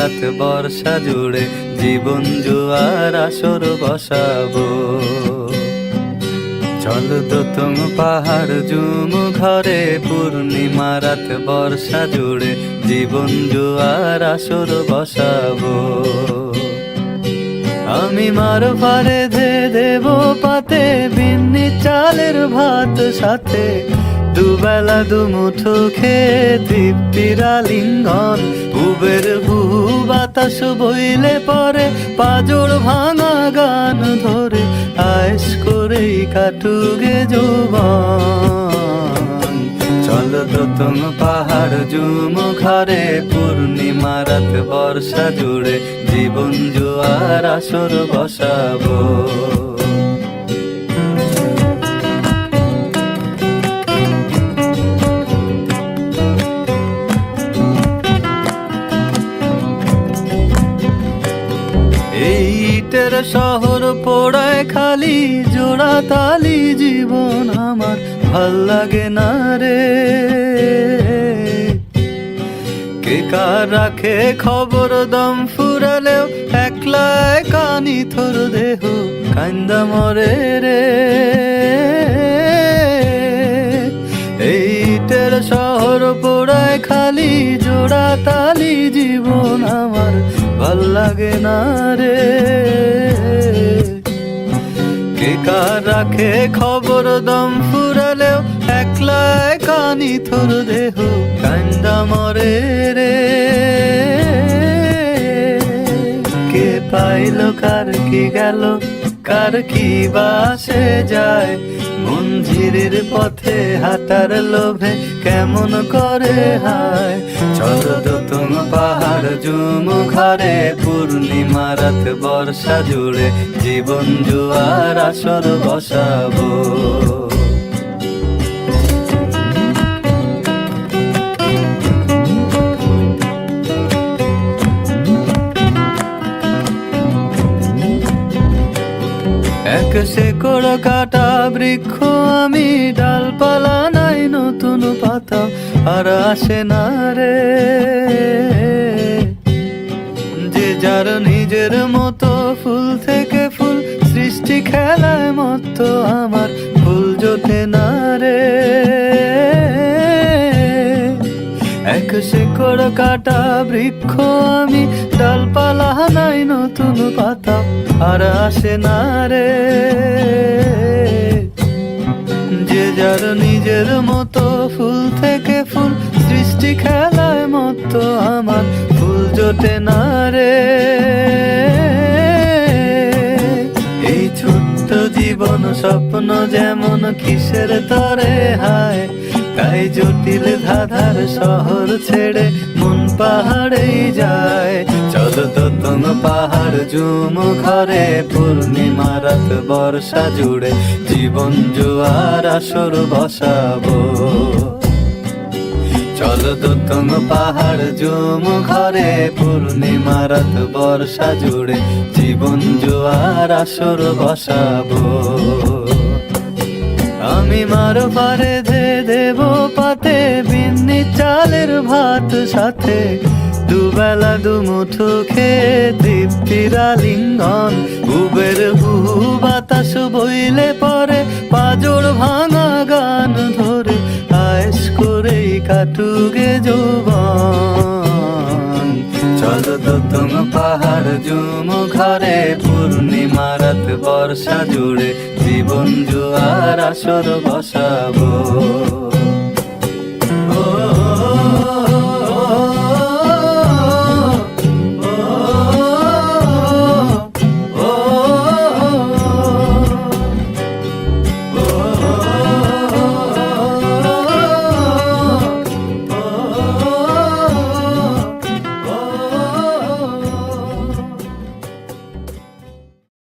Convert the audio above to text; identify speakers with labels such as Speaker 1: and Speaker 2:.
Speaker 1: রাত বর্ষা জুড়ে জীবন জুয়ার আসর বসাবো। চল দোতং পাহাড় জুম ঘরে পূর্ণিমা রাত বর্ষা জুড়ে জীবন জুয়ার আসর বসাবো। আমি মার পারে দেব পাতে বিন্নি চালের ভাত সাথে, দুবেলা দুমুঠো খেয়ে তৃপ্তির আলিঙ্গন। উবের বুহু বাতাস বইলে পরে পাজর ভাঙা গান ধরে আয়েশ করেই কাটুগে যৌবন। চল দোতং পাহাড় জুম ঘরে পূর্ণিমা রাত বর্ষা জুড়ে জীবন জুয়ার আসর বসাবো। ইটের শহর পোড়ায় খালি জোড়া তালি জীবন আমার ভাল লাগে না রে। কে কার রাখে খবর দম ফুরালেও একলা কানি থর দেহ কান্দা মরে রে। ইটের শহর পোড়ায় খালি জোড়া তালি জীবন আমার ভাল লাগে না রে। কে কার রাখে খবর দম ফুরালেও একলা কানি থর দেহ কান্দা মরে রে। কে পাইল কার কি গেল কার কি বাসে যায়, মঞ্জিরের পথে হাঁটার লোভে কেমন করে হায়। চল দোতং পাহাড় জুম ঘরে পূর্ণিমা রাত বর্ষা জুড়ে জীবন জুয়ার আসর বসাবো। এক শেকড় কাটা বৃক্ষ আমি, ডালপালা নাই নতুন পাতা আর আসে না রে। যে যার নিজের মতো ফুল থেকে ফুল সৃষ্টি খেলায় মতো আমার ফুল জোটে না রে। এক শেকড় কাটা বৃক্ষ আমি, ডালপালা নাই নতুন পাতা আর আসে না রে। যে যার নিজের মতো ফুল থেকে ফুল সৃষ্টি খেলায় মতো আমার ফুল জোটে না রে। এই ছোট্ট জীবন স্বপ্ন যেমন কিসের তরে হায়, তাই জটিল ধাঁধার শহর ছেড়ে মন পাহাড়েই যায়। চল দোতং পাহাড় জুম ঘরে পূর্ণিমা রাত বর্ষা জুড়ে জীবন জুয়ার আসর বসাবো। চল দোতং পাহাড় জুম ঘরে পূর্ণিমা রাত বর্ষা জুড়ে জীবন জুয়ার আসর বসাবো। আমি মার পারে দেব পাতে বিন্নি চালের ভাত সাথে, দুবেলা দুমুঠো খেয়ে তৃপ্তির আলিঙ্গন। উবের বুহু বাতাস বইলে পরে পাজর ভাঙা গান ধরে আয়েশ করেই কাটুগে যৌবন। চল দোতং পাহাড় জুম ঘরে পূর্ণিমা রাত বর্ষা জুড়ে জীবন জুয়ার আসর বসাবো।